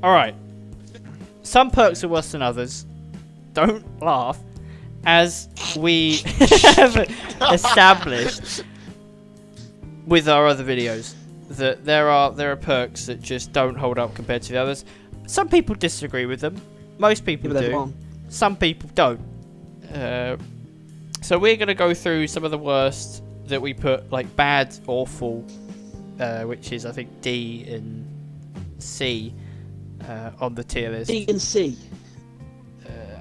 Alright. Some perks are worse than others. Don't laugh. As we have established with our other videos, that there are perks that just don't hold up compared to the others. Some people disagree with them. Most people do. Some people don't. So we're going to go through some of the worst that we put, like bad, awful, which is I think D and C on the tier list. D and C.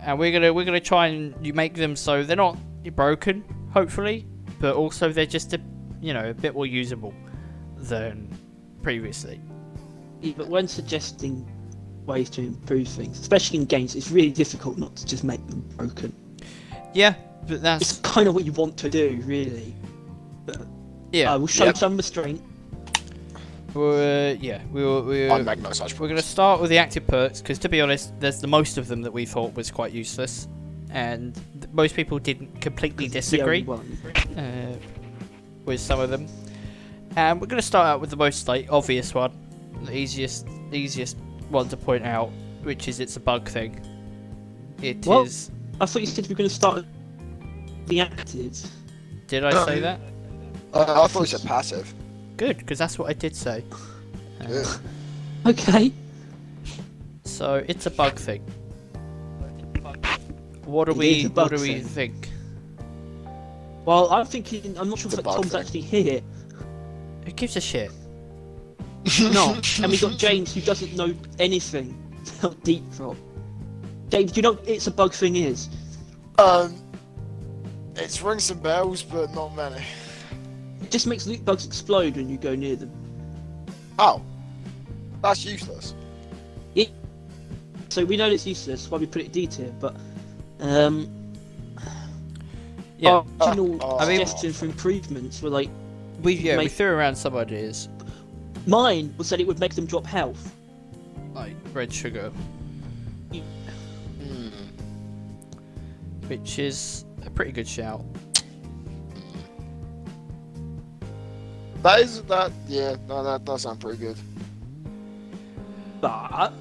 And we're gonna try and you make them so they're not broken, hopefully, but also they're just a bit more usable than previously. Yeah, but when suggesting ways to improve things, especially in games, it's really difficult not to just make them broken. Yeah, but that's it's kind of what you want to do, really. But yeah, I will show some restraint. We're going to start with the active perks because, to be honest, there's the most of them that we thought was quite useless, and most people didn't completely disagree with some of them. And we're going to start out with the most obvious one, the easiest one to point out, which is it's a bug thing. It is. I thought you said we were going to start with the active. Did I say that? I thought you said passive. Good, because that's what I did say. Okay. So it's a bug thing. What do we think? Well, I'm thinking. I'm not sure if Tom's actually here. Who gives a shit? No, and we got James who doesn't know anything about deep drop. James, do you know what it's a bug thing is? It's rings some bells, but not many. It just makes loot bugs explode when you go near them. Oh, that's useless. Yeah. So we know it's useless. Why we put it D tier, but yeah. Our original suggestions for improvements were like we threw around some ideas. Mine was that it would make them drop health, like red sugar, which is a pretty good shout. That does sound pretty good. but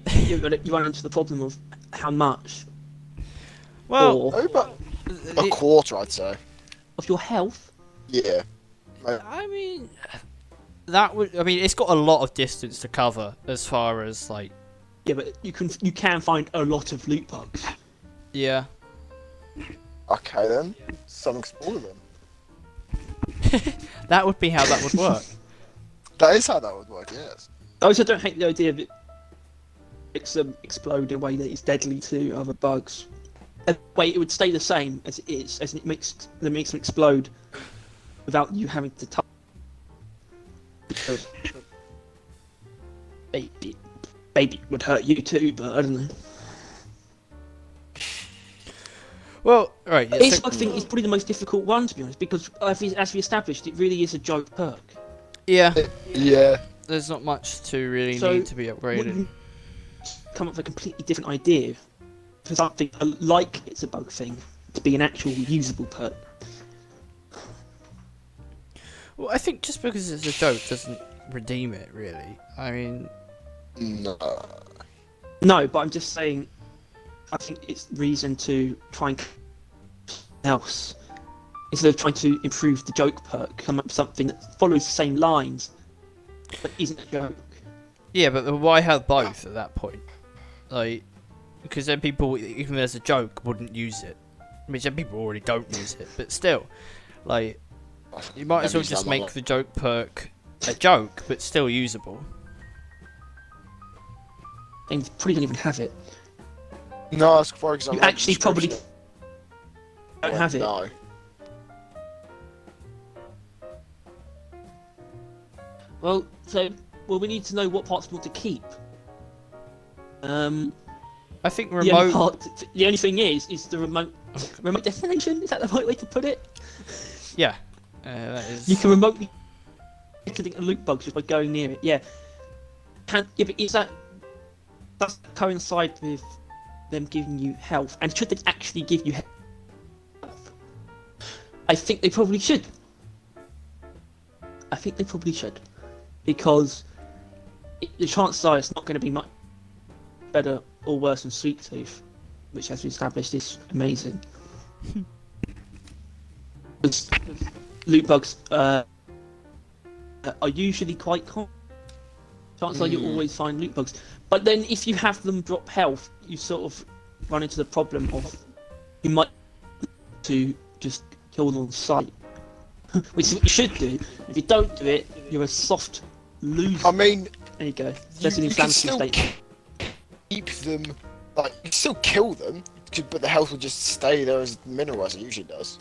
you run into the problem of how much. Well, about a quarter, I'd say. Of your health. Yeah. I mean, it's got a lot of distance to cover as far as like. Yeah, but you can find a lot of loot bugs. Yeah. Okay then, some explore them. That would be how that would work. That is how that would work, yes. I also don't hate the idea of it makes them explode in a way that is deadly to other bugs. A way it would stay the same as it is, as it makes them explode without you having to touch. Because maybe it would hurt you too, but I don't know. Well, right. Yeah, This bug thing is probably the most difficult one, to be honest, because as we established, it really is a joke perk. Yeah. Yeah. There's not much to really need to be upgraded. Come up with a completely different idea for something like it's a bug thing to be an actual usable perk. Well, I think just because it's a joke doesn't redeem it, really. I mean... No, but I'm just saying, I think it's reason to try and else. Instead of trying to improve the joke perk, come up with something that follows the same lines, but isn't a joke. Yeah, but why have both at that point? Like, because then people, even as a joke, wouldn't use it. I mean, some people already don't use it, but still, like, you might as well just make the joke perk a joke, but still usable. And you probably don't even have it. No, for example, you actually probably don't have it. No. Well, we need to know what parts we want to keep. I think remote. The only thing is the remote destination. Is that the right way to put it? Yeah, that is. You can remotely get a loot bug just by going near it. Yeah. But does that coincide with them giving you health? And should they actually give you health? I think they probably should. Because the chances are it's not going to be much better or worse than Sweet Tooth, which, as we established, is amazing. Because loot bugs are usually quite common. Chances are you'll always find loot bugs. But then if you have them drop health, you sort of run into the problem of you might to just kill them on sight. Which is what you should do. If you don't do it, you're a soft loser. I mean, there you go. That's an you can inflammatory still state. keep them, like, you can still kill them, but the health will just stay there as mineral as it usually does.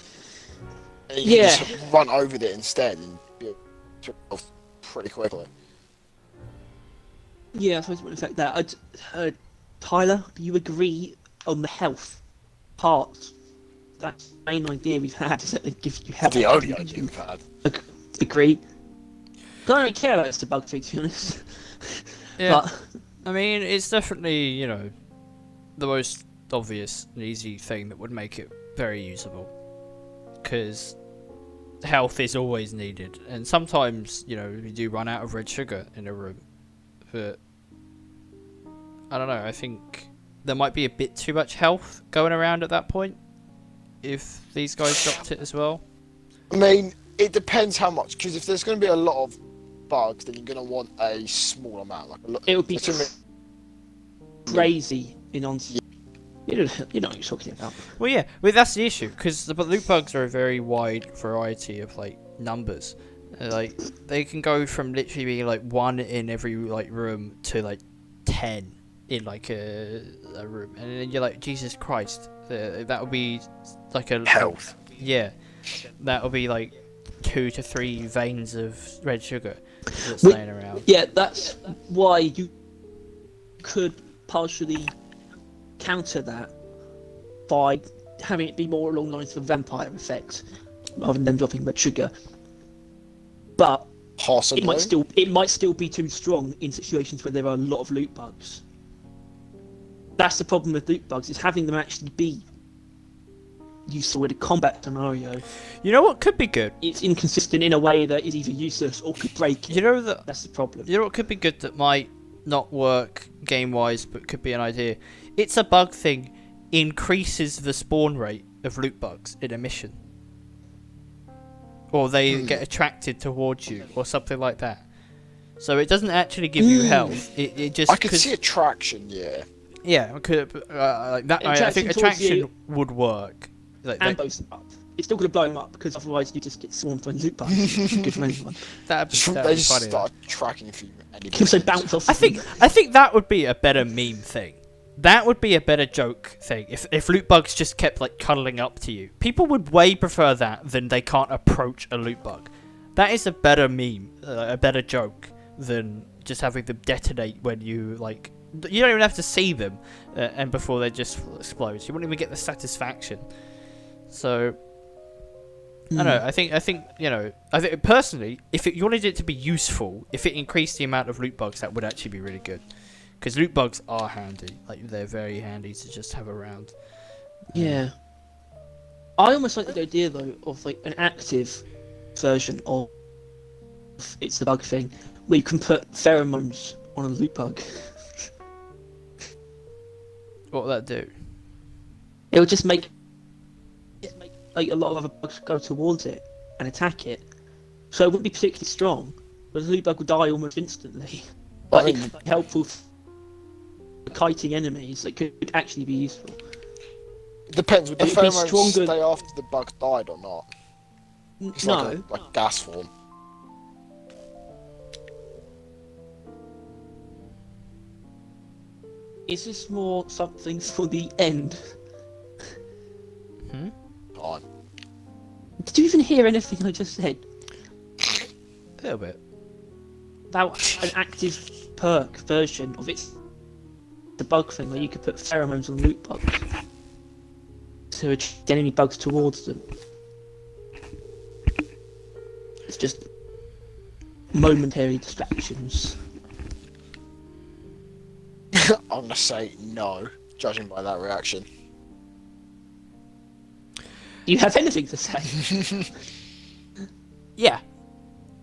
And you Yeah. can just run over it instead and be able to health pretty quickly. Yeah, I suppose it would affect that. Tyler, do you agree on the health part? That's the main idea we've had, is that they give you health. The only idea we've had. Agree. I don't really care about the bug thing, to be honest. Yeah. But I mean, it's definitely, the most obvious and easy thing that would make it very usable. Because health is always needed. And sometimes, you do run out of red sugar in a room. But I don't know, I think there might be a bit too much health going around at that point. If these guys dropped it as well. I mean, it depends how much, because if there's going to be a lot of bugs, then you're going to want a small amount. it would be it's gonna crazy in on. You know what you're talking about. Well, yeah, that's the issue, because the loot bugs are a very wide variety of numbers. They can go from literally being 1 in every room to 10 in a room, and then you're like, Jesus Christ, that would be a health. Yeah, that would be 2 to 3 veins of red sugar that's laying around. Yeah, that's why you could partially counter that by having it be more along the lines of a vampire effect rather than them dropping red sugar. But Possibly. it might still be too strong in situations where there are a lot of loot bugs. That's the problem with loot bugs, is having them actually be useful in a combat scenario. You know what could be good? It's inconsistent in a way that is either useless or could break it. That's the problem. You know what could be good that might not work game-wise, but could be an idea? It's a bug thing. Increases the spawn rate of loot bugs in a mission. Or they get attracted towards you, or something like that. So it doesn't actually give you health. It just. I could see attraction, yeah. Yeah, that. I think attraction would work. And blows them up. It's still going to blow them up, because otherwise you just get swarmed by loot bugs. Good for anyone. That'd They be just funny. start tracking if you. So bounce off. I think that would be a better meme thing. That would be a better joke thing. If loot bugs just kept cuddling up to you, people would way prefer that than they can't approach a loot bug. That is a better meme, a better joke than just having them detonate when you you don't even have to see them, and before they just explode. You wouldn't even get the satisfaction. So I don't know. I think I think personally, if you wanted it to be useful, if it increased the amount of loot bugs, that would actually be really good. Because loot bugs are handy. They're very handy to just have around. Yeah. I almost like the idea, though, of an active version of It's the Bug thing, where you can put pheromones on a loot bug. What would that do? It would just make a lot of other bugs go towards it and attack it. So it wouldn't be particularly strong, but the loot bug would die almost instantly. But it could be helpful for kiting enemies. That could actually be useful. Depends. Would the It'd be pheromones stronger- stay after the bug died or not? It's No. like gas form. Is this more something for the end? Fine. Did you even hear anything I just said? A little bit. About an active perk version of it, the bug thing, where you could put pheromones on loot bugs to attract enemy bugs towards them. It's just momentary distractions. I'm gonna say no, judging by that reaction. Do you have anything to say? Yeah.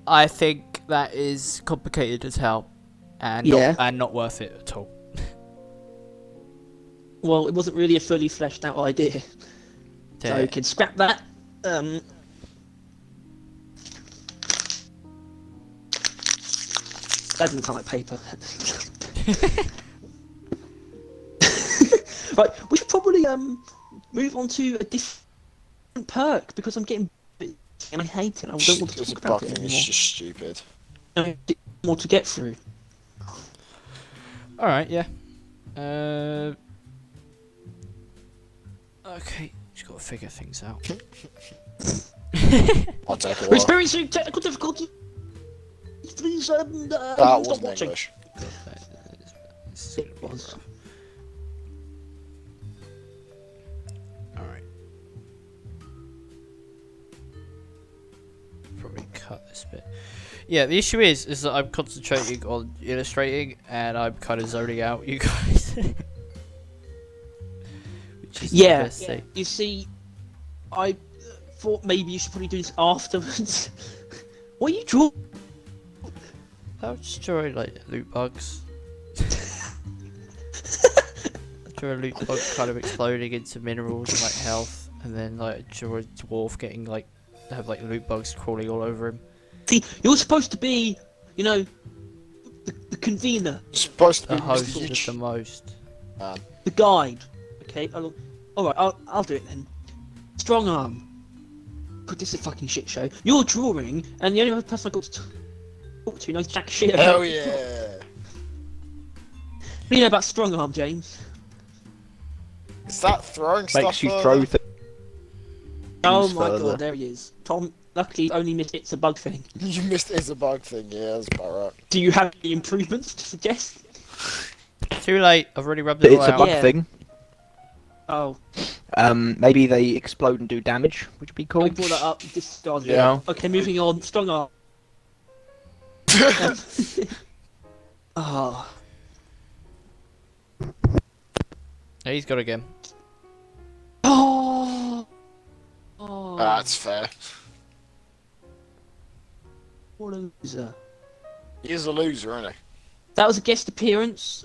I think that is complicated as hell. and Yeah. not worth it at all. Well, it wasn't really a fully fleshed out idea. So you can scrap that. That doesn't sound like paper. Right, we should probably move on to a different perk because I'm getting and I hate it. I don't want to It's a talk about bug it thing. anymore. It's just stupid. More to get through. All right, yeah. Okay, just got to figure things out. I'll take a We're while. experiencing technical difficulties. Please That stop wasn't watching. English. This is gonna It be was. rough. All right. Probably cut this bit. Yeah, the issue is that I'm concentrating on illustrating and I'm kind of zoning out you guys. Which is the Yeah, best thing. you see, I thought maybe you should probably do this afterwards. What are you drawing? I was just drawing like loot bugs. Draw a loot bug kind of exploding into minerals and like health, and then like draw a dwarf getting like have like loot bugs crawling all over him. See, you're supposed to be, you know, the convener, It's supposed to The be host Mr. is the most. the guide. Okay, all right, I'll do it then. Strong arm. Put this a fucking shit show. You're drawing, and the only other person I got to talk to knows jack shit about. Hell yeah. What do you know about strong arm, James? Is that throwing stuff? Makes you further? throw things Oh my further. god, there he is. Tom, luckily only missed it's a bug thing. You missed it's a bug thing. Yeah, that's about right. Do you have any improvements to suggest? Too late. I've already rubbed it all It's a out. bug Yeah. thing. Oh, Maybe they explode and do damage, which would be cool. I brought that up, discarded Yeah. it. Okay, moving on. Strong arm. Oh, Yeah, he's got again. oh, oh. That's fair. What a loser. He is a loser, isn't he? That was a guest appearance.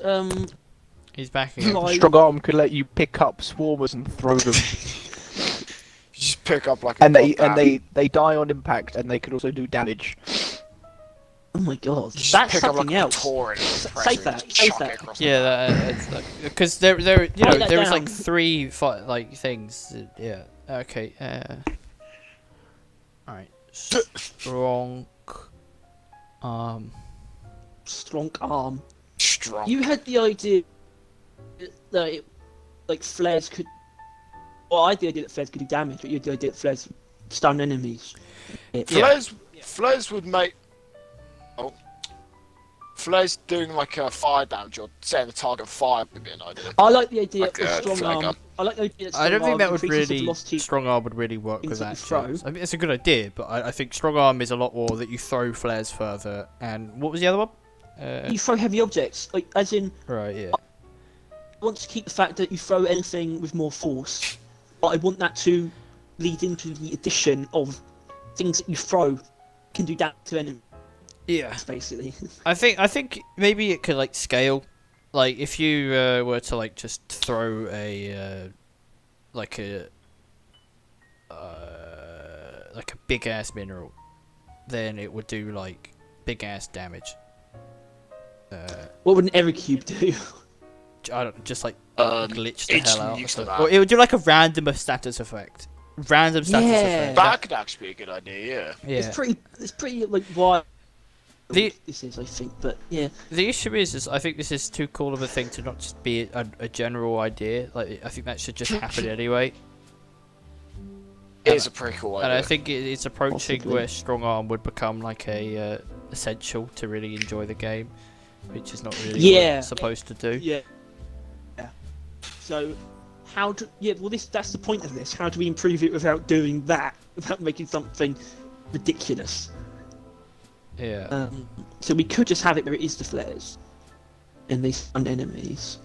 He's back again. Like- Strong arm could let you pick up swarmers and throw them, You just pick up like a and they bomb. they die on impact, and they could also do damage. Oh my god, You just that's pick up something like else. a torrent and Save press it that, and just save chuck that. it across the Yeah, map. because there you know Write that there was like down. three like things. Yeah. Okay. All right. Strong. Strong arm. Strong. You had the idea that like flares could. Well, I had the idea that flares could do damage, but you had the idea that flares stun enemies. Yeah. Flares would make. Oh. Flares doing like a fire damage or setting the target on fire would be an idea. I like the idea Like of a strong flare arm. gun. I like the idea that I don't strong think that arm would increases the really velocity. strong arm would really work things with that that. you throw. James. I mean, it's a good idea, but I think strong arm is a lot more that you throw flares further. And what was the other one? You throw heavy objects, like as in, Right. Yeah. I want to keep the fact that you throw anything with more force, but I want that to lead into the addition of things that you throw can do damage to enemies, Yeah. basically. I think maybe it could like scale, like if you were to like just throw a like a big ass mineral, then it would do like big ass damage. What would an error cube do? I don't just like Um, glitch the it's hell out. used of to it. that. Or it would do like a random status effect. Random status Yeah. effect. That could actually be a good idea, yeah. Yeah. It's pretty like wild. The- This is, I think, but yeah. The issue is I think this is too cool of a thing to not just be a general idea. Like I think that should just happen anyway. It is a pretty cool idea. And I think it's approaching Possibly. where strong arm would become like a essential to really enjoy the game, which is not really what Yeah. it's supposed to do. Yeah. Yeah. So, how do? Yeah. Well, that's the point of this. How do we improve it without doing that? Without making something ridiculous? Yeah. So we could just have it where it is the flares, and they stun enemies.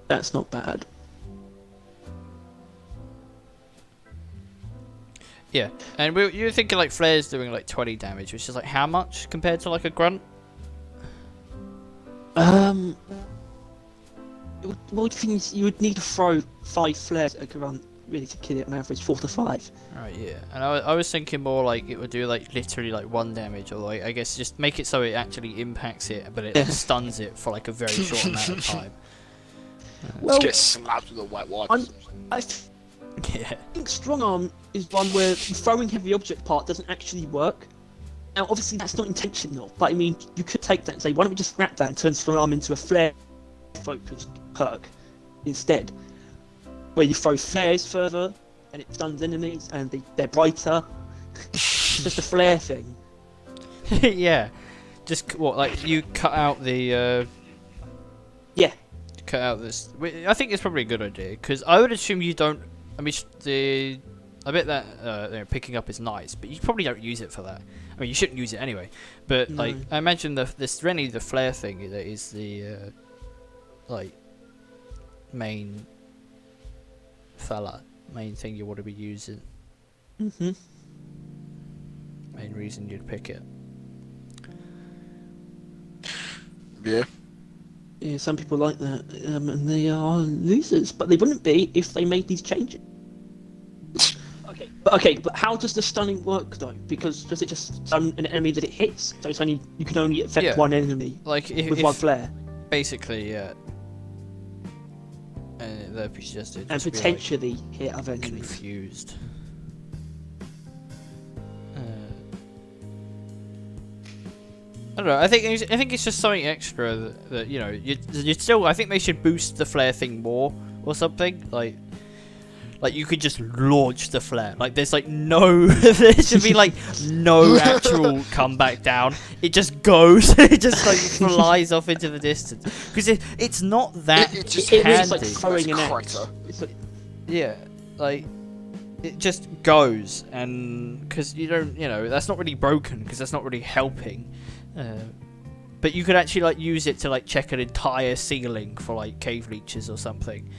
That's not bad. Yeah. And you were thinking like flares doing like 20 damage, which is like how much compared to like a grunt? Well, the thing is, you would need to throw 5 flares at a grunt really to kill it on average, 4 to 5. Right, yeah. And I was thinking more like it would do like literally like 1 damage, or like I guess just make it so it actually impacts it, but it stuns it for like a very short amount of time. Well, Just get slapped with a wet wipe. I Yeah. think strong arm is one where the throwing heavy object part doesn't actually work. Now, obviously, that's not intentional, but I mean, you could take that and say, why don't we just scrap that and turn strong arm into a flare-focused perk instead, where you throw flares further and it stuns enemies and they're brighter. Just a flare thing. Yeah. Just what, like you cut out the Yeah. cut out this. I think it's probably a good idea because I would assume you don't. I mean, I bet that you know, picking up is nice, but you probably don't use it for that. I mean, you shouldn't use it anyway. But No. like, I imagine the flare thing that is the like main thing you want to be using. Mm-hmm. Main reason you'd pick it. Yeah. Yeah, some people like that, and they are losers, but they wouldn't be if they made these changes. Okay, but how does the stunning work though? Because does it just stun an enemy that it hits? So it's only you can only affect Yeah. one enemy Like with one flare, basically, yeah. And that'd be just it. and just be, like, potentially hit other enemies. confused. I don't know. I think it's just something extra that you know you still. I think they should boost the flare thing more or something like you could just launch the flare. Like there's like no there should be like no actual comeback down. It just goes. It just like flies off into the distance because it's not that It just It handy. looks like throwing an Crater. axe. It's like, Yeah, like it just goes, and because you don't, you know, that's not really broken because that's not really helping. But you could actually like use it to like check an entire ceiling for like cave leeches or something.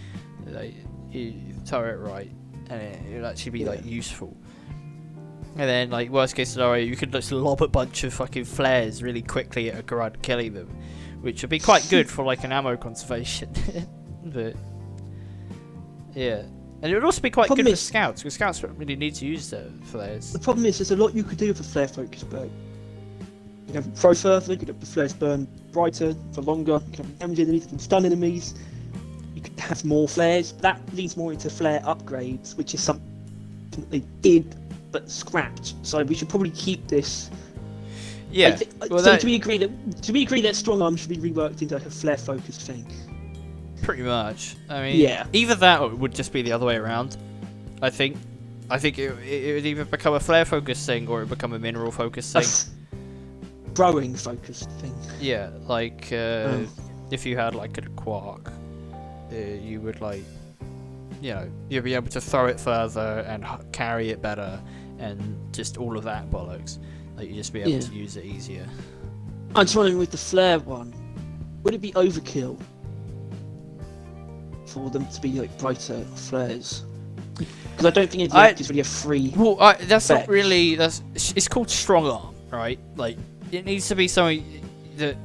Like, you throw it right, and it would actually be like useful. And then like worst case scenario, you could just lob a bunch of fucking flares really quickly at a grunt, killing them, which would be quite good for like an ammo conservation. But yeah. And it would also be quite Problem good for is- scouts, because scouts don't really need to use their flares. the problem is, there's a lot you could do with a flare focus perk. You can throw further, you could have the flares burn brighter for longer, you can have damage enemies, you can stun enemies, you could have more flares. That leads more into flare upgrades, which is something they did but scrapped. So we should probably keep this. Yeah. Well, So that, do we agree that strong arm should be reworked into like a flare focused thing? pretty much. I mean, Yeah. either that or it would just be the other way around. I think it would either become a flare focus thing or it would become a mineral focus A thing. throwing focused thing. Yeah, like if you had like a quark, you would like, you know, you'd be able to throw it further and carry it better, and just all of that bollocks. Like you just be able to use it easier. I'm just wondering with the flare one, would it be overkill for them to be like brighter flares? Because I don't think it's really a free. Well, that's not effect. really. It's called strong arm, right? Like it needs to be something that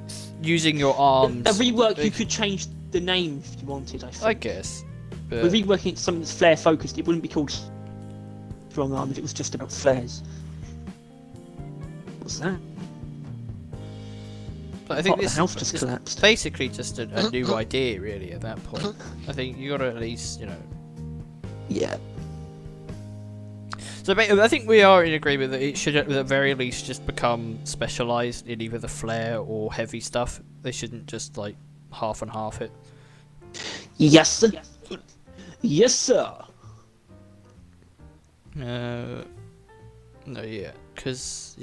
using your arms. A rework, you could change the name if you wanted. I think. I guess. But With reworking it to something that's flare focused, it wouldn't be called strong arm if it was just about flares. What's that? but I think Part of this the house just is collapsed. basically just a new idea, really. At that point, I think you got to at least, you know. Yeah. So I think we are in agreement that it should, at the very least, just become specialised in either the flare or heavy stuff. They shouldn't just like half and half it. Yes, sir. Yes, sir. No, yeah, because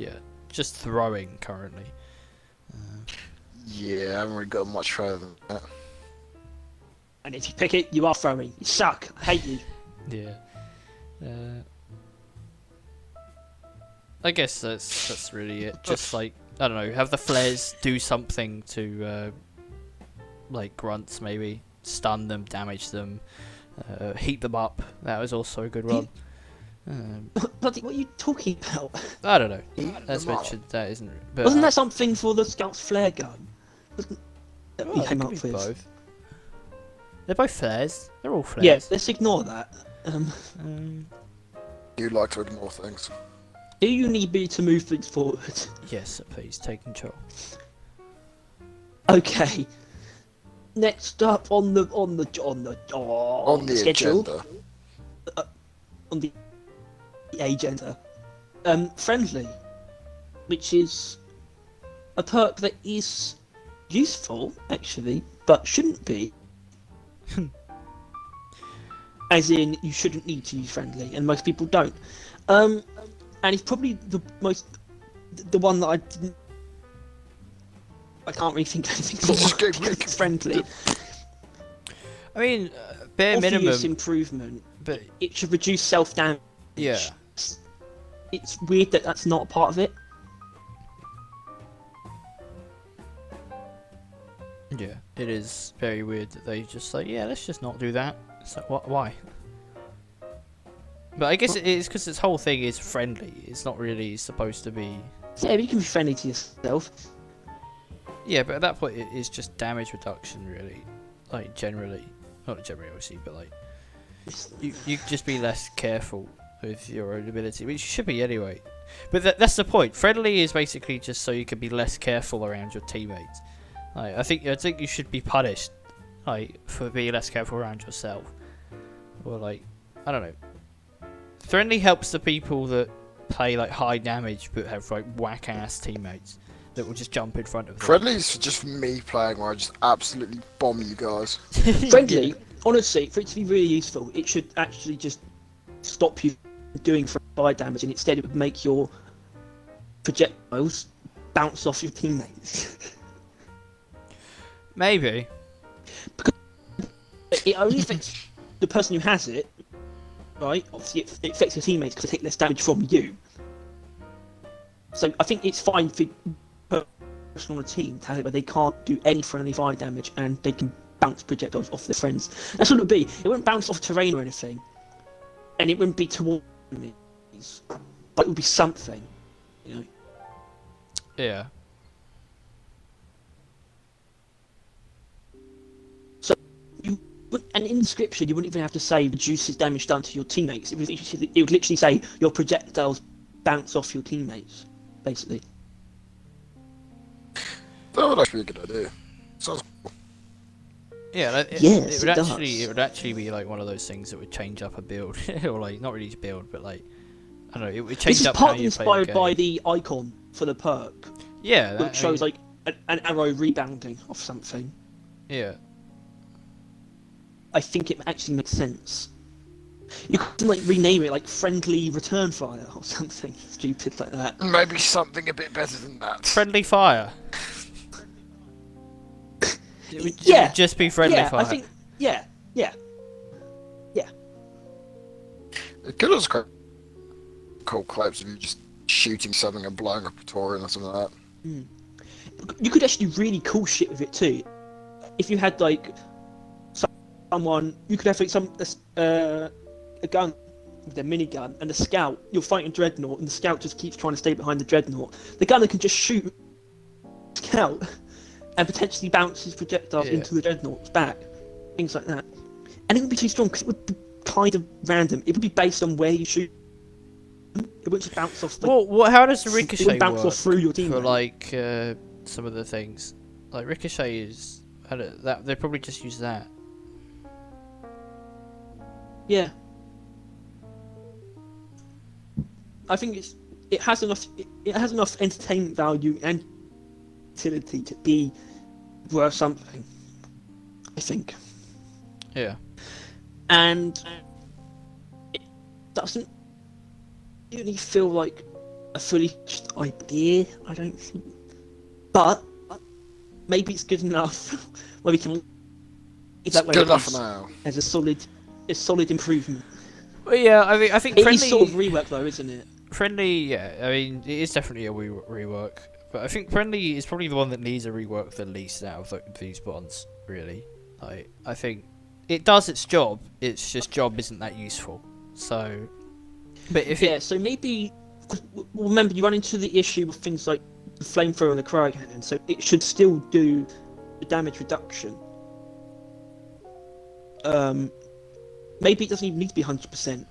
just throwing currently. Yeah, I haven't really got much further than that. And if you pick it, you are throwing. You suck. I hate you. Yeah. I guess that's really it. Just like, I don't know, have the flares do something to like grunts, maybe stun them, damage them, heat them up. That was also a good one. Bloody, what are you talking about? I don't know. Heat As them up. mentioned, that isn't. But Wasn't that something for the Scout's flare gun? that Well, we they came could up be with. both. They're both flares. They're all Yeah, flares. let's ignore that. You like to ignore things. Do you need me to move things forward? Yes, please take control. Okay. Next up on the schedule, agenda. on the agenda, friendly, which is a perk that is useful actually, but shouldn't be. As in, you shouldn't need to use friendly, and most people don't. And it's probably the one that I can't really think of anything Just for. go Because it's friendly. I mean, bare Obvious minimum, improvement. but It should reduce self-damage. yeah. It's weird that that's not a part of it. Yeah, it is very weird that they just like, yeah, let's just not do that. So why? But I guess it is because this whole thing is friendly. It's not really supposed to be. Yeah, you can be friendly to yourself. Yeah, but at that point, it is just damage reduction, really. Like generally, not generally, obviously, but like you just be less careful with your own ability, which you should be anyway. But that's the point. Friendly is basically just so you can be less careful around your teammates. Like, I think you should be punished, like, for being less careful around yourself, or like, I don't know. Friendly helps the people that play like high damage but have like whack ass teammates that will just jump in front of them. Friendly's just me playing where I just absolutely bomb you guys. Friendly, honestly, for it to be really useful, it should actually just stop you doing fire damage, and instead it would make your projectiles bounce off your teammates. Maybe. It only affects the person who has it, right? Obviously, it affects your teammates because they take less damage from you. So I think it's fine for a person on a team to have it, but they can't do any friendly fire damage, and they can bounce projectiles off their friends. That's what it would be. It wouldn't bounce off terrain or anything, and it wouldn't be towards enemies, but it would be something, you know. Yeah. And in the description, you wouldn't even have to say reduces damage done to your teammates. It would literally say your projectiles bounce off your teammates, basically. That would actually be a good idea. Sounds cool. Yeah, Yes, it it would actually be like one of those things that would change up a build, or like not really build, but like I don't know, it would change This is up how partly you play the inspired game. by the icon for the perk, Yeah, which shows like an arrow rebounding off something. yeah. I think it actually makes sense. You could like rename it like friendly return fire or something stupid like that. Maybe something a bit better than that. Friendly fire. It would just be friendly yeah, fire. I think yeah. It could also quite cool clips of you just shooting something and blowing up a Taurian or something like that. You could actually do really cool shit with it too. If you had like someone, you could have like a gun with their minigun and a scout. You're fighting Dreadnought, and the scout just keeps trying to stay behind the Dreadnought. The gunner can just shoot scout and potentially bounce his projectiles into the Dreadnought's back, things like that. And it wouldn't be too strong because it would be kind of random. It would be based on where you shoot. It wouldn't just bounce off. Well, how does the ricochet it would bounce work off through your team for like some of the things? Like ricochet is that they probably just use that. Yeah. I think it has enough entertainment value and utility to be worth something. I think. Yeah. And it doesn't really feel like a fully fledged idea, I don't think. But maybe it's good enough where we can leave that way Good enough for now. as a solid improvement. Well, yeah, I think It friendly is sort of rework though, isn't it? Friendly, yeah. I mean, it is definitely a rework, but I think friendly is probably the one that needs a rework the least out of these bonds. Really, like I think it does its job. Its just job isn't that useful. So, but if so maybe remember you run into the issue with things like the flamethrower and the cryo cannon, so it should still do the damage reduction, maybe it doesn't even need to be 100%,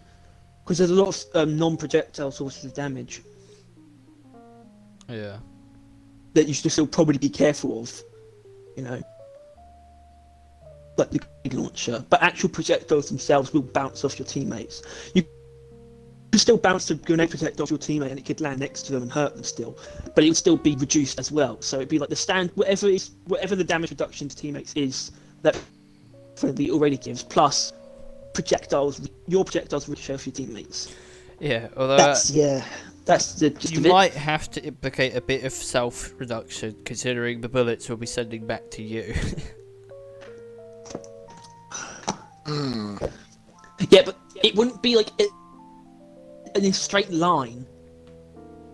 because there's a lot of non-projectile sources of damage Yeah. that you should still probably be careful of, you know, like the grenade launcher. But actual projectiles themselves will bounce off your teammates. You can still bounce a grenade projectile off your teammate and it could land next to them and hurt them still, but it would still be reduced as well. So it'd be like whatever the damage reduction to teammates is that friendly already gives, plus your projectiles ricochet off your teammates. Yeah, although That's the gist you of it. might have to implicate a bit of self-reduction, considering the bullets will be sending back to you. Yeah, but it wouldn't be like in a straight line,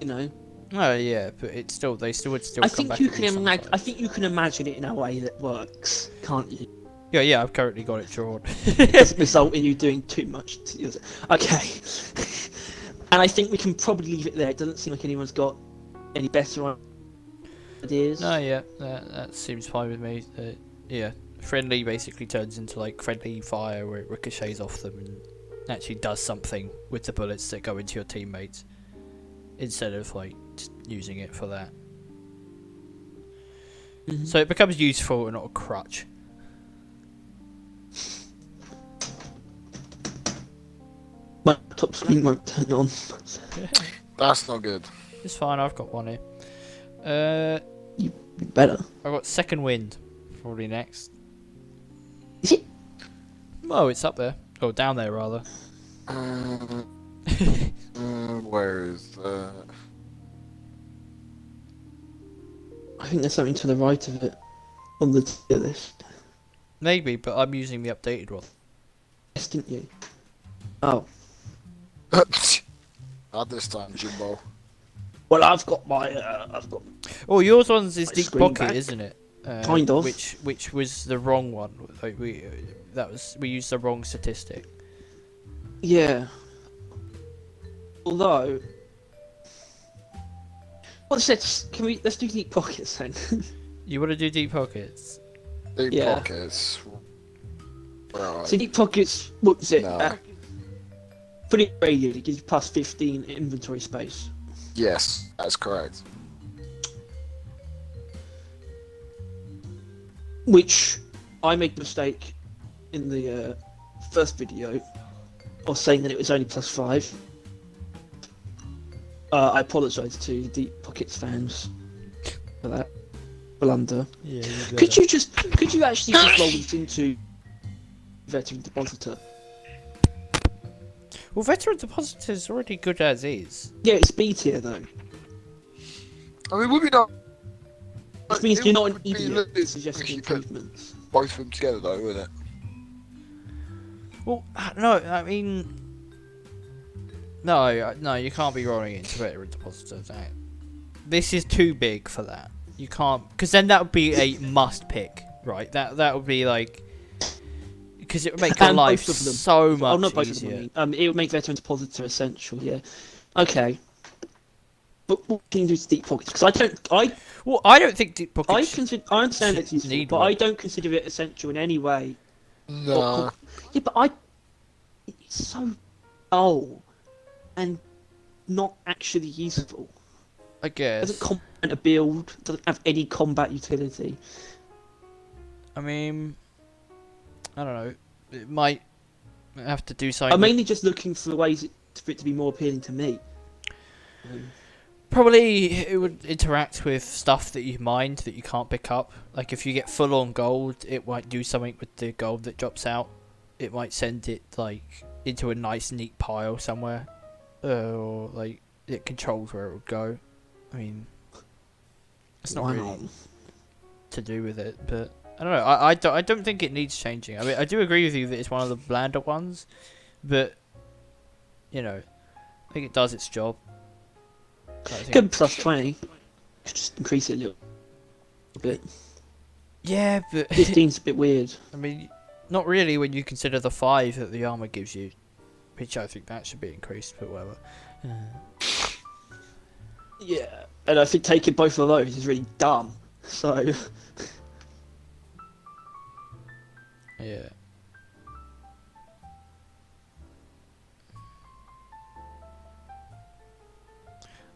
you know. Oh yeah, but they still would I come think back. you at can sometimes. I think you can imagine it in a way that works, can't you? Yeah, I've currently got it drawn. It doesn't result in you doing too much. Okay. And I think we can probably leave it there. It doesn't seem like anyone's got any better ideas. No, yeah, that seems fine with me. Yeah, friendly basically turns into like friendly fire where it ricochets off them and actually does something with the bullets that go into your teammates instead of like just using it for that. Mhm. So it becomes useful and not a crutch. My top screen won't turn on. That's not good. It's fine, I've got one here. You better. I've got second wind, probably next. Is it? Oh, it's up there. Oh, down there rather. Where is that? I think there's something to the right of it on the tier list. Maybe, but I'm using the updated one. Yes, didn't you? Oh. Not this time, Jimbo. Well, I've got Oh, yours one's is My deep screen pocket, back. isn't it? Kind of. Which was the wrong one. Like we used the wrong statistic. Yeah. Although, let's do deep pockets then. You want to do deep pockets? Deep Yeah. pockets. Right. So deep pockets, what is it? No. Fully radiated, it gives you plus 15 inventory space. Yes, that's correct. Which I made the mistake in the first video of saying that it was only plus 5. I apologise to the Deep Pockets fans for that blunder. Yeah. Could you actually just roll this into Veteran Depositor? Well, veteran depositor is already good as is. Yeah, it's B tier though. I mean, would we not? Which means It you're not an would be idiot lit- suggesting if you put improvements. both of them together, though, wouldn't it? Well, no, I mean, no, you can't be rolling it into veteran depositor. No. This is too big for that. You can't, because then that would be a must pick, right? That would be like, because it would make your And life both of them. so much Oh, not both easier. of them. I mean. It would make Veteran Depositor essential. Yeah. Okay. But what can you do to Deep Pockets? Because Well, I don't think deep pockets. I understand it's useful, need but one. I don't consider it essential in any way. No. Yeah, but it's so dull and not actually useful. I It guess. doesn't complement a build, doesn't have any combat utility. I mean, I don't know. It might have to do something. I'm mainly just looking for ways for it to be more appealing to me. Probably it would interact with stuff that you mined that you can't pick up. Like if you get full on gold, it might do something with the gold that drops out. It might send it like into a nice neat pile somewhere, or like it controls where it would go. I mean, it's not really to do with it, but I don't know. I don't think it needs changing. I mean, I do agree with you that it's one of the blander ones, but you know, I think it does its job. I think- Good plus 20. Just increase it a little bit. Yeah, but 15's a bit weird. I mean, not really when you consider the 5 that the armor gives you, which I think that should be increased, but whatever. Yeah, and I think taking both of those is really dumb. So Yeah.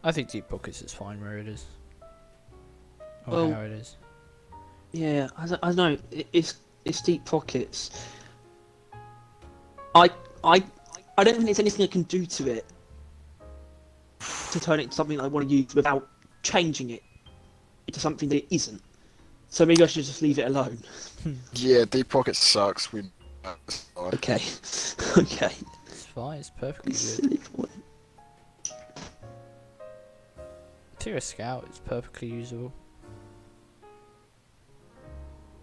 I think deep pockets is fine where it is. Or Well, how it is. Yeah, I don't know. It's deep pockets. I I I don't think there's anything I can do to it to turn it into something I want to use without changing it into something that it isn't. So maybe I should just leave it alone. Yeah, deep pocket sucks. We. Okay. Okay. It's fine, it's perfectly good. Silly boy. If you're a scout, it's perfectly usable.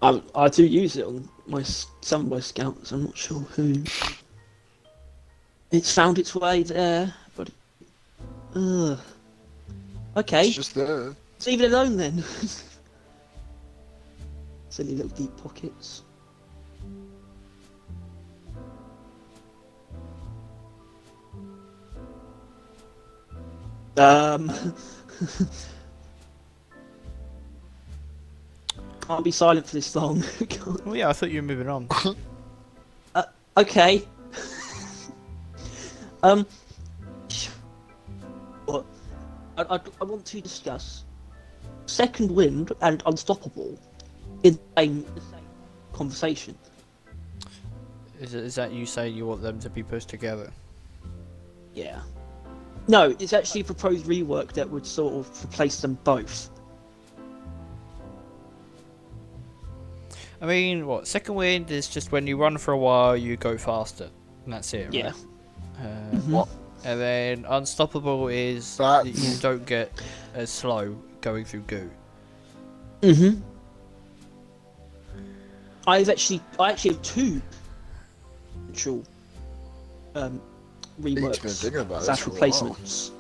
I do use it on some of my scouts. I'm not sure who. It's found its way there, but okay. It's just there. Let's leave it alone then. Silly little deep pockets. Can't be silent for this long. Well, yeah, I thought you were moving on. Okay. What? I want to discuss Second Wind and Unstoppable in the same conversation. Is that you saying you want them to be pushed together? Yeah. No, it's actually a proposed rework that would sort of replace them both. I mean, what? Second wind is just when you run for a while, you go faster. And that's it, right? Yeah. What? And then unstoppable is That- that you don't get as slow going through goo. Mhm. I actually have two actual He's been reworks thinking about this as for a while. replacements.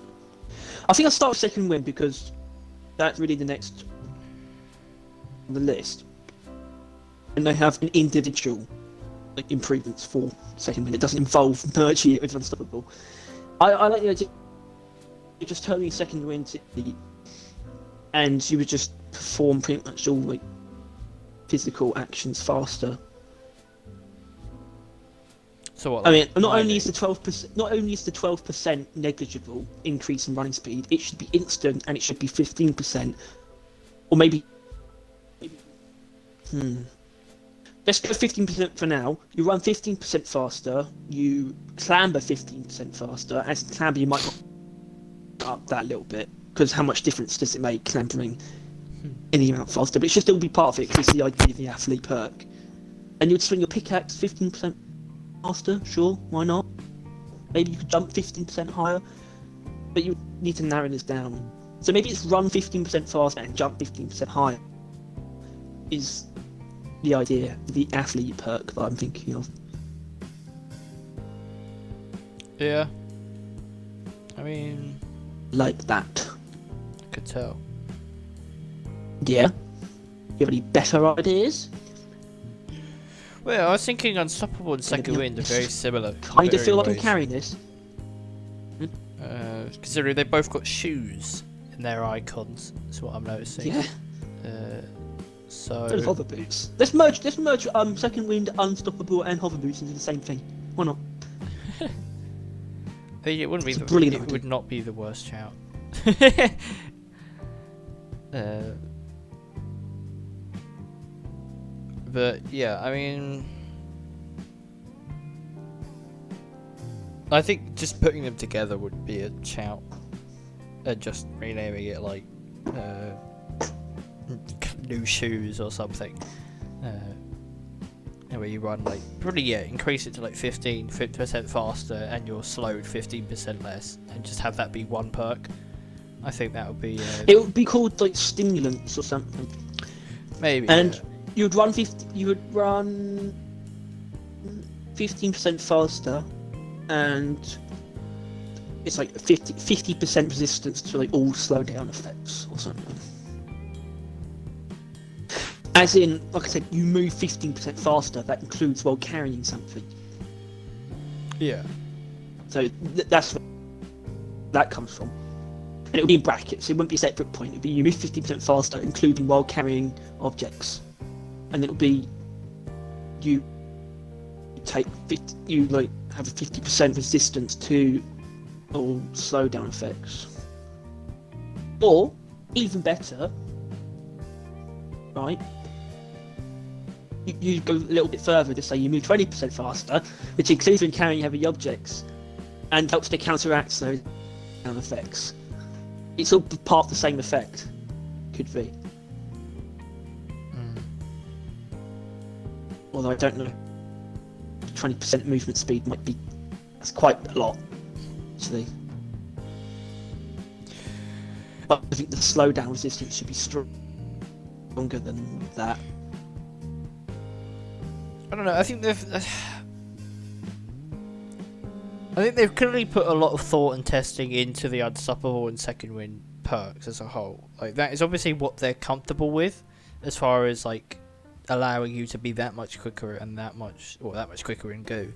I think I'll start with Second Wind because that's really the next on the list. And they have an individual improvements for Second Wind. It doesn't involve merging it with Unstoppable. I like the idea of just turning Second Wind to and you would just perform pretty much all like physical actions faster. So what? I mean, like not only mining? is the 12% negligible increase in running speed, it should be instant and it should be 15%, or maybe. Let's go 15% for now. You run 15% faster. You clamber 15% faster. As you clamber, you might not up that little bit because how much difference does it make clambering any amount faster? But it should still be part of it because it's the idea of the athlete perk. And you'd swing your pickaxe 15% faster, sure, why not? Maybe you could jump 15% higher, but you need to narrow this down. So maybe it's run 15% faster and jump 15% higher is the idea, the athlete perk that I'm thinking of. Yeah. I mean, Like that. I could tell. Yeah? You have any better ideas? Well, I was thinking unstoppable and second be wind are very similar. in Kind of varying feel like I'm ways. carrying this. Considering they both got shoes in their icons, that's what I'm noticing. Yeah. So And hover boots. Let's merge Second Wind, Unstoppable and hover boots into the same thing. Why not? it wouldn't be It's a the, brilliant it idea. would not be the worst shout. But yeah, I mean, I think just putting them together would be a shout, and just renaming it like new shoes or something. And where you run like probably increase it to like 50% faster, and you're slowed 15% less, and just have that be one perk. I think that would be It would be called like stimulants or something. maybe. And you would run 15% faster, and it's like 50% resistance to like all slow down effects or something. As in, like I said, you move 15% faster. That includes while carrying something. Yeah. So that's where that comes from. And it would be in brackets. It wouldn't be a separate point. It would be you move 15% faster, including while carrying objects. And it would be you take 50, you like have a 50% resistance to all slowdown effects. Or even better, right? You go a little bit further to say you move 20% faster, which includes when carrying heavy objects, and helps to counteract those down effects. It's all part of the same effect. Could be. Although I don't know, 20% movement speed might be, that's quite a lot, actually. But I think the slowdown resistance should be stronger than that. I don't know. I think they've clearly put a lot of thought and testing into the Unstoppable and Second Wind perks as a whole. Like, that is obviously what they're comfortable with, as far as like allowing you to be that much quicker and that much quicker in Goo.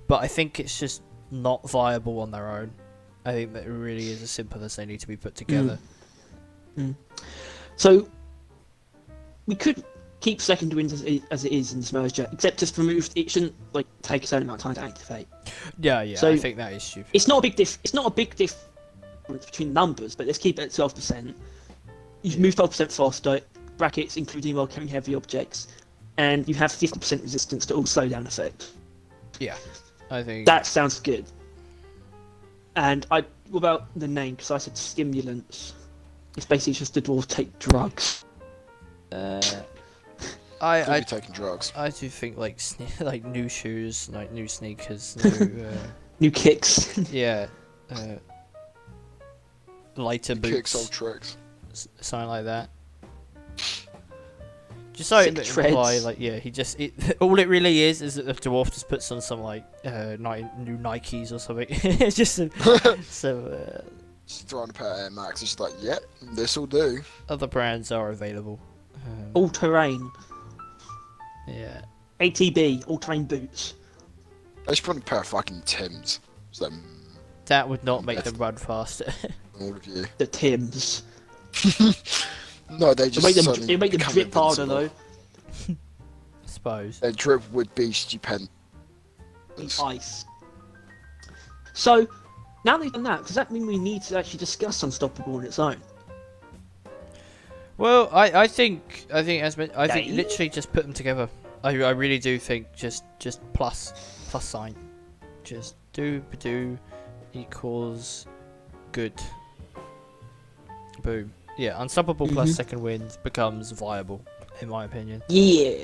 But I think it's just not viable on their own. I think that it really is as simple as they need to be put together. So we could keep Second Wind as it is in this merger, except just remove it shouldn't like take a certain amount of time to activate. Yeah, So I think that is stupid. It's not a big difference between numbers, but let's keep it at 12%. You move 12% faster, brackets including while carrying heavy objects, and you have 50% resistance to all slowdown effects. Yeah, I think That sounds good. And what about the name? Because I said stimulants. It's basically just the dwarves take drugs. Could be taking drugs. I do think like like new shoes, like new sneakers, new New kicks. yeah, lighter boots, Kicks, old tricks. something like that. Just so it Sick imply, treads. like, yeah, all it really is that the dwarf just puts on some like new Nikes or something. It's just some Just throwing a pair of Air Max. It's just like, yep, this'll do. other brands are available. All terrain. Yeah. ATB, all terrain boots. I just put a pair of fucking Tims. So That would not make them run faster. all of you. The Tims. No, they just It make them become drip harder invincible. though. I suppose. Their drip would be stupendous. Ice. So now they've done that, does that mean we need to actually discuss Unstoppable on its own? Well, I think Dave? literally just put them together. I really do think just plus sign, just do equals good. Boom. Yeah, Unstoppable plus Second Wind becomes viable, in my opinion. Yeah.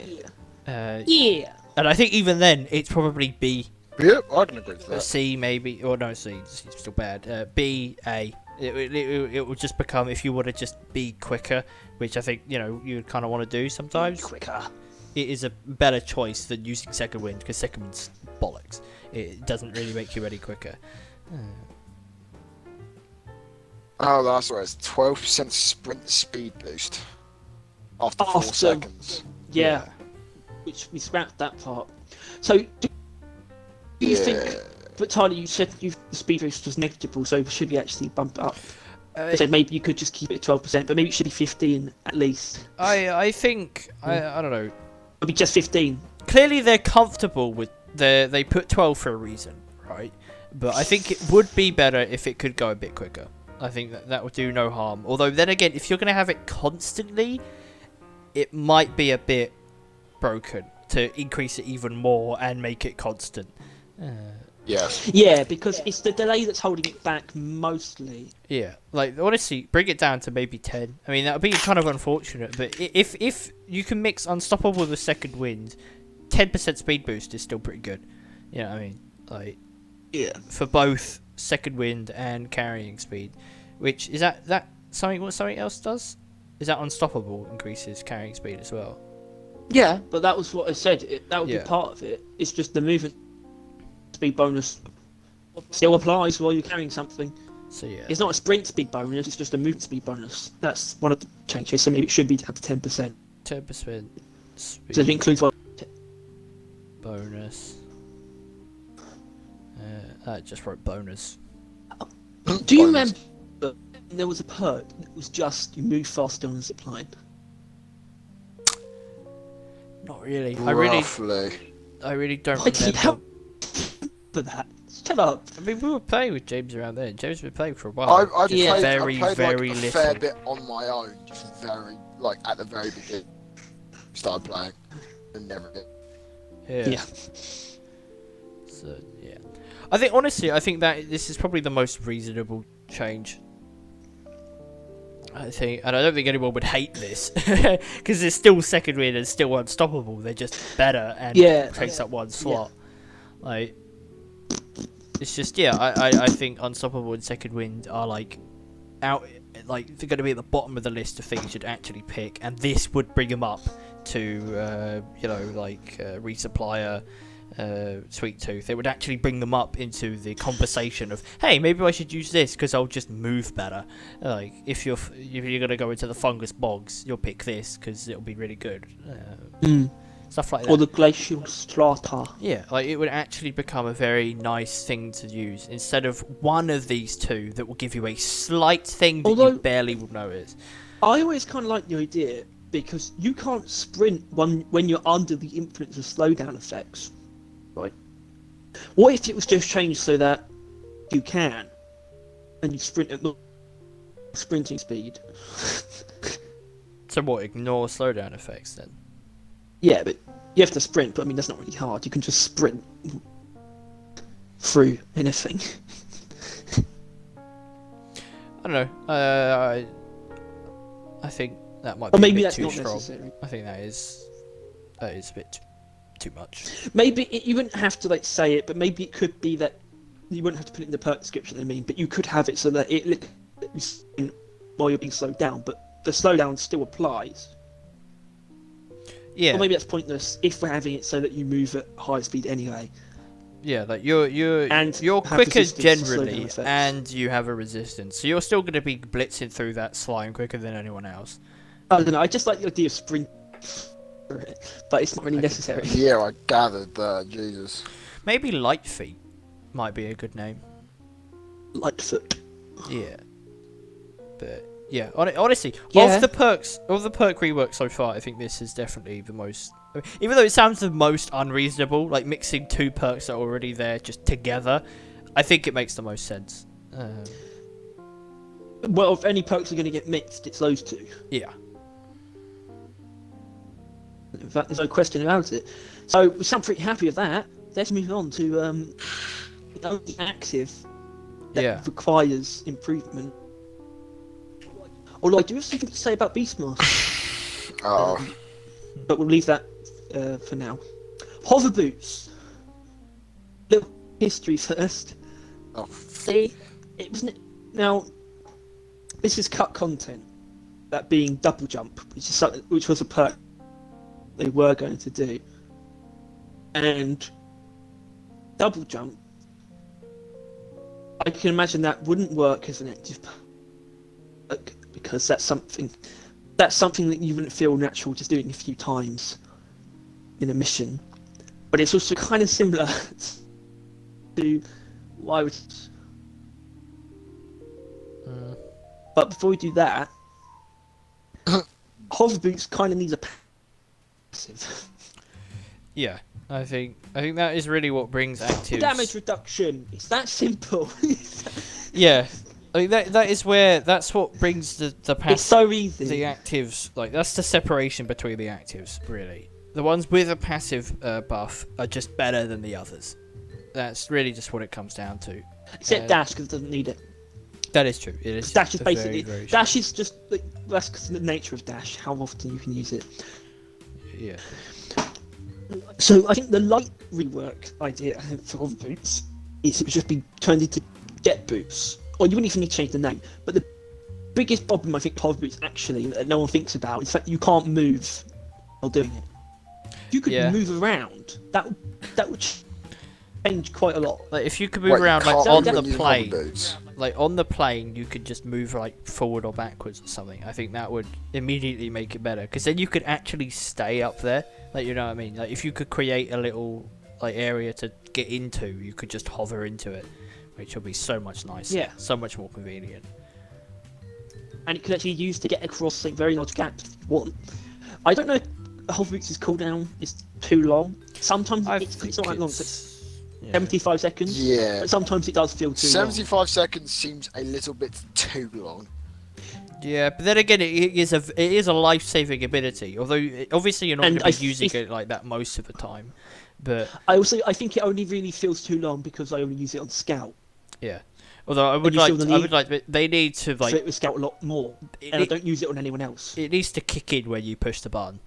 Yeah. And I think even then, it's probably B, Yep, I can agree to that. C maybe, or no, C, it's still bad. B, A. It would just become, if you want to just be quicker, which I think, you would kind of want to do sometimes. Quicker. It is a better choice than using Second Wind, because Second Wind's bollocks. It doesn't really make you any quicker. Oh, that's right. It's 12% sprint speed boost after 4 After- seconds. Yeah. Which we scrapped that part. So do you think? But Tyler, you said the speed boost was negligible, so should we actually bump it up? I said maybe you could just keep it at 12%, but maybe it should be 15 at least. I think I don't know. Maybe just 15. Clearly, they're comfortable with they put 12 for a reason, right? But I think it would be better if it could go a bit quicker. I think that would do no harm. Although then again, if you're going to have it constantly, it might be a bit broken to increase it even more and make it constant. Yes. Yeah, because it's the delay that's holding it back mostly. Yeah, like honestly, bring it down to maybe 10. I mean, that would be kind of unfortunate, but if you can mix Unstoppable with Second Wind, 10% speed boost is still pretty good. You know what I mean? Like, Yeah. for both Second Wind and carrying speed, which is that something what something else does? Is that Unstoppable increases carrying speed as well? Yeah, but that was what I said. That would Yeah. be part of it. It's just the movement speed bonus still applies while you're carrying something. So yeah, It's not a sprint speed bonus, it's just a movement speed bonus. That's one of the changes, so maybe it should be up to 10%. 10% So it speed includes what? bonus. I just wrote bonus. Do you Bonus. remember there was a perk that was just you move faster on the zipline? Not really. Roughly. I really don't Why did he remember. help for that? Shut up. I mean, we were playing with James around there. James has been playing for a while. I Just played, very, I played very like a little. fair bit on my own, just very, like, at the very beginning. Started playing, and never did. Yeah. So, yeah. I think, honestly, that this is probably the most reasonable change. I think, and I don't think anyone would hate this, because it's still second wind and still unstoppable. They're just better and takes up one slot. Like, it's just, I think unstoppable and second wind are like out, like they're going to be at the bottom of the list of things you'd actually pick, and this would bring them up to, resupplier. Sweet Tooth. It would actually bring them up into the conversation of, hey, maybe I should use this because I'll just move better. Like if you're gonna go into the fungus bogs, you'll pick this because it'll be really good. Stuff like that. Or the glacial strata. Yeah, like it would actually become a very nice thing to use instead of one of these two that will give you a slight thing that you barely will notice. I always kind of like the idea because you can't sprint when you're under the influence of slowdown effects. Right. What if it was just changed so that you can, and you sprint at the sprinting speed? So what? Ignore slowdown effects then? Yeah, but you have to sprint. But I mean, that's not really hard. You can just sprint through anything. I don't know. I think that might be Or maybe a bit that's too not strong. necessary. I think that is a bit too much. Maybe you wouldn't have to like say it, but maybe it could be that you wouldn't have to put it in the perk description. I mean, but you could have it so that it lets you sprint while you're being slowed down, but the slowdown still applies. Yeah. Or maybe that's pointless if we're having it so that you move at high speed anyway. Yeah, like you're And quicker resistance to generally, slowdown effects. and you have a resistance, so you're still going to be blitzing through that slime quicker than anyone else. I don't know. I just like the idea of sprint, but it's not really necessary. Yeah, I gathered that. Jesus. Maybe Light Feet might be a good name. Lightfoot. Yeah, but yeah, honestly, Yeah. of the perk rework so far, I think this is definitely the most. I mean, even though it sounds the most unreasonable, like mixing two perks that are already there just together, I think it makes the most sense. Well, if any perks are going to get mixed, it's those two. Yeah. In fact, there's no question about it. So we sound pretty happy with that. Let's move on to the only active that requires improvement. Although I do have something to say about Beastmaster. Oh. But we'll leave that for now. Hover boots. Little history first. Oh. See, it wasn't. Now, this is cut content. That being double jump, which was a perk they were going to do, and double jump. I can imagine that wouldn't work as an active perk because that's something that you wouldn't feel natural just doing a few times in a mission. But it's also kind of similar to what I would. But before we do that, hover boots kind of needs a passive. Yeah, I think that is really what brings actives. Damage reduction. It's that simple. Yeah, I mean, that's what brings the It's so easy. the actives, like that's the separation between the actives, really. The ones with a passive buff are just better than the others. That's really just what it comes down to. Except dash because it doesn't need it. That is true. It is. Dash is very, basically very dash is just like, that's because of the nature of dash. How often you can use it. Yeah. So I think the light rework idea for hover boots is it would just be turned into jet boots, or you wouldn't even need to change the name. But the biggest problem I think hover boots actually that no one thinks about is that you can't move while doing it. If you could move around, that would change quite a lot. Like if you could move Wait, around like can't on move the when you hover plane, boots? like on the plane, you could just move like forward or backwards or something. I think that would immediately make it better because then you could actually stay up there. Like you know what I mean? Like if you could create a little like area to get into, you could just hover into it, which would be so much nicer. Yeah. So much more convenient. And it could actually use to get across like very large gaps if you want. I don't know hoverboots' cooldown is too long. Sometimes I it's think not that long. it's- yeah. 75 seconds. Yeah. But sometimes it does feel too long. 75 seconds seems a little bit too long. Yeah, but then again, it is a life-saving ability. Although obviously you're not And going to be using it like that most of the time. But I think it only really feels too long because I only use it on Scout. yeah, although I would you like, still I would like, they need to So like, it with Scout a lot more, and I don't use it on anyone else. it needs to kick in when you push the button.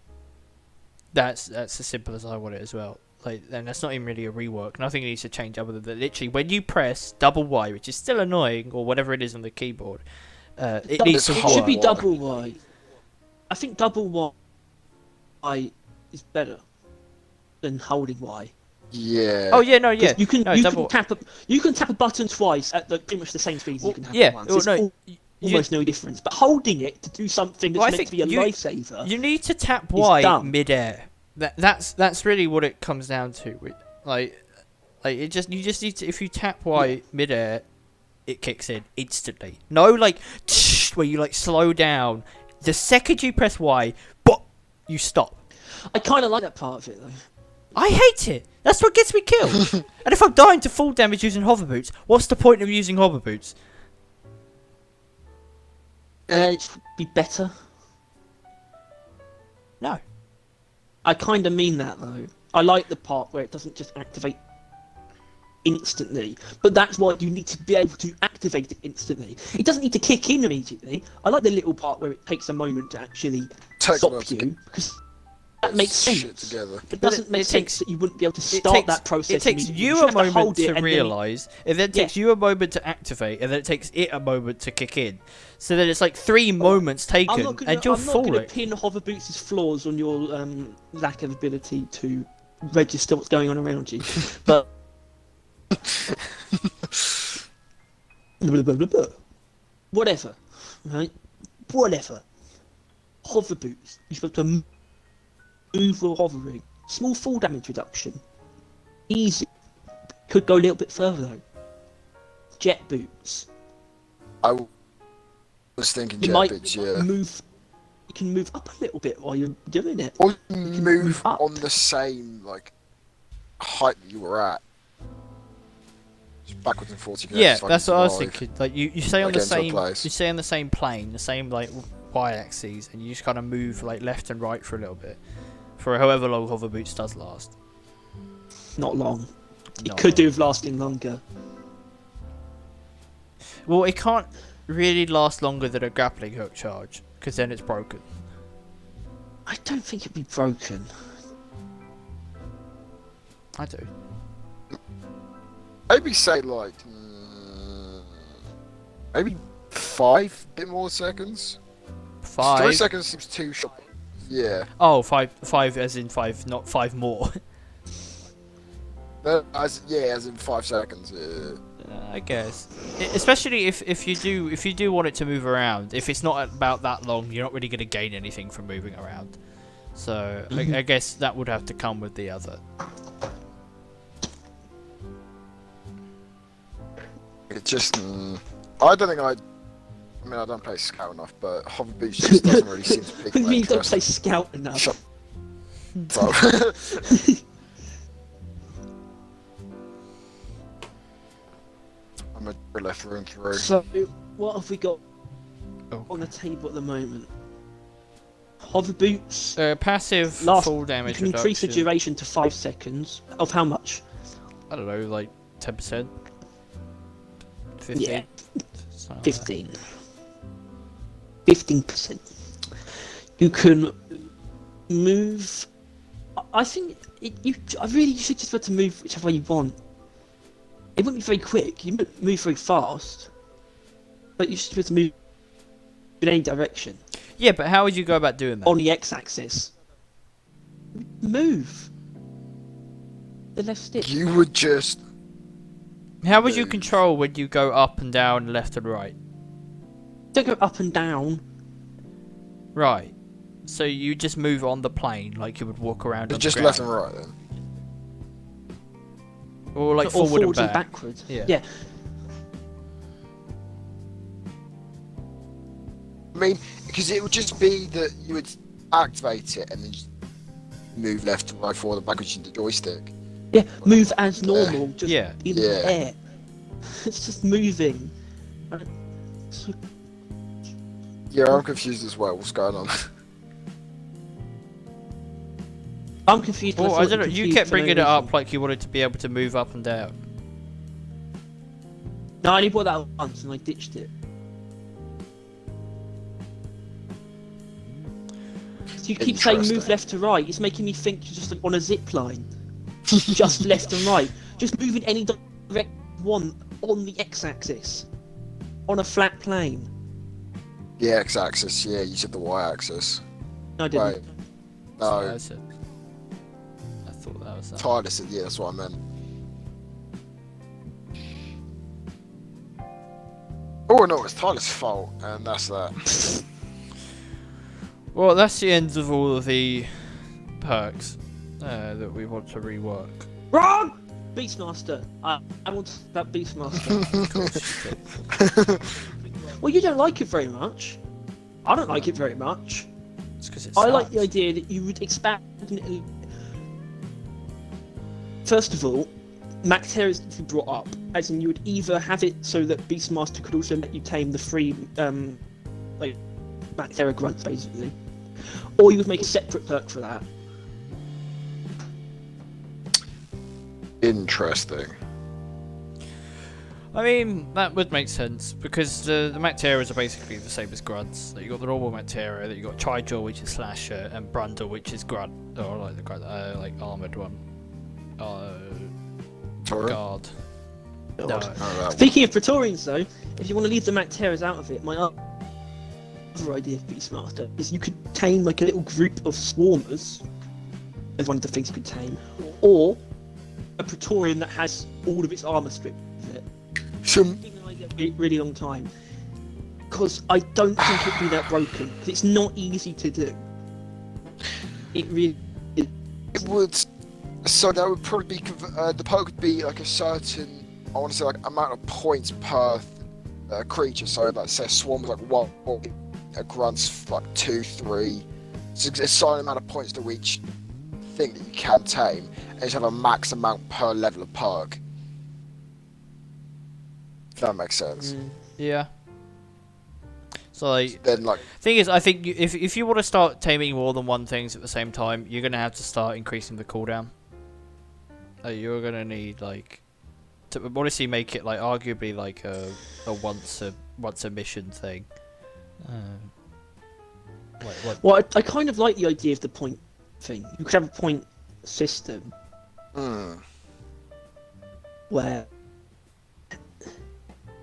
That's as simple as I want it as well. Like, and that's not even really a rework. Nothing needs to change other than that. Literally, when you press double Y, which is still annoying, or whatever it is on the keyboard, it needs to It It work. should be Y. double Y. I think double Y is better than holding Y. Yeah. Oh yeah, no, yeah. 'Cause you can no, you double. can tap a button twice at pretty much the same speed as you can tap yeah, it once. well, It's no, almost no difference. But holding it to do something that's Well, I meant think to be a you- lifesaver. You need to tap Y dumb. mid-air. That's really what it comes down to. Like you just need to, if you tap Y mid-air, it kicks in instantly. No, like where you like slow down. The second you press Y, but you stop. I kind of like that part of it though. I hate it. That's what gets me killed. And if I'm dying to full damage using hover boots, what's the point of using hover boots? It should be better. No. I kind of mean that though. I like the part where it doesn't just activate instantly, but that's why you need to be able to activate it instantly. It doesn't need to kick in immediately. I like the little part where it takes a moment to actually Takes a stop moment to you, because that makes shit sense. together. It But doesn't it make takes- sense that you wouldn't be able to It start takes, that process. it takes immediately. you should a have to hold moment it to and then- realise, and then it takes you a moment to activate, and then it takes it a moment to kick in. So then it's like 3 moments I'm taken, not gonna, and you're I'm not going to falling. pin hover boots' flaws on your lack of ability to register what's going on around you, but blah, blah, blah, blah. Whatever, right? Whatever. Hover boots. You're supposed to move while hovering. Small fall damage reduction. Easy. Could go a little bit further though. Jet boots. I was thinking You jet might bits, yeah. move. You can move up a little bit while you're doing it. Or can move move up. on the same like height that you were at. Just backwards and forwards. You can Yeah, actually that's what I was survive. thinking. Like you stay on the Against the same, place. you stay on the same plane, the same like y-axis, and you just kind of move like left and right for a little bit, for however long hover boots does last. Not long. It Not could long. do with lasting longer. Well, it can't really last longer than a grappling hook charge, because then it's broken. I don't think it'd be broken. I do. Maybe say like maybe 5 bit more seconds. 3 5. seconds seems too short. Yeah. Oh, 5 as in 5, not 5 more. As in 5 seconds. Yeah. I guess, especially if you do want it to move around. If it's not about that long, you're not really going to gain anything from moving around. So I guess that would have to come with the other. It just I don't think I mean I don't play Scout enough, but hover boots just doesn't really seem to pick You my mean don't interest. say scout enough? Shut up. I'm a left room through. So, what have we got Oh. on the table at the moment? Hover boots. Passive full You damage can increase the reduction. duration to 5 seconds. Of how much? I don't know, like 10%, 15. Yeah. Something like that. 15. 15%. You can move. I think I really should just be able to move whichever way you want. It wouldn't be very quick. You wouldn't move very fast, but you should be able to move in any direction Yeah, but how would you go about doing that? on the x-axis. Move. The left stick. You would just How would you move. control when you go up and down, left and right? Don't go up and down. Right. So you just move on the plane like you would walk around on just the left ground. and right then. Or like Or forward and forwards and back. backwards. Yeah. Yeah. I mean, because it would just be that you would activate it and then just move left to right, forward, and backwards using the joystick. Yeah, move as normal, just Yeah. in the air. It's just moving. So, Yeah, I'm confused as well. What's going on? I'm confused. Well, and I thought don't know. You confused kept for no bringing it up reason. like you wanted to be able to move up and down. No, I only bought that once and I ditched it. So you keep saying move Interesting. left to right. It's making me think you're just like on a zip line. Just left and right. Just move in any direction you want on the x-axis. On a flat plane. The x-axis, yeah, you said the y-axis. No, I didn't. Right. That's what No, I said. I thought that was that. Tyler said, yeah, that's what I meant. Oh no, it's Tyler's fault, and that's that. Well, that's the end of all of the perks that we want to rework. Wrong! Beastmaster. I want that Beastmaster. Well, you don't like it very much. I don't like it very much. It's because it's. I like the idea that you would expand it. First of all, Mactera is to be brought up, as in you would either have it so that Beastmaster could also let you tame the free, like, Mactera grunts, basically. Or you would make a separate perk for that. Interesting. I mean, that would make sense because the Macteras are basically the same as grunts. Like, you got the normal Mactera, that you got Trijaw, which is slasher, and Brundle, which is grunt, or like the grunt, like armored one. Torah? Guard. No. Oh, that one. Speaking of Praetorians, though, if you want to leave the Macteras out of it, my other idea of Beastmaster is you could tame like a little group of swarmers as one of the things you could tame, or a Praetorian that has all of its armor stripped with it. Some- Even though I get a really long time, because I don't think it'd be that broken. 'Cause it's not easy to do. It really. It would. So that would probably be the perk would be like a certain, I want to say like amount of points per creature. So like say a swarm is like 1, a grunt's like 2, 3. So it's a certain amount of points to each thing that you can tame, and just have a max amount per level of perk. If that makes sense. Yeah. So like, Then like thing is, I think if you want to start taming more than one things at the same time, you're gonna have to start increasing the cooldown. You're gonna need like to honestly make it like arguably like a once a mission thing. Well, I kind of like the idea of the point thing. You could have a point system where,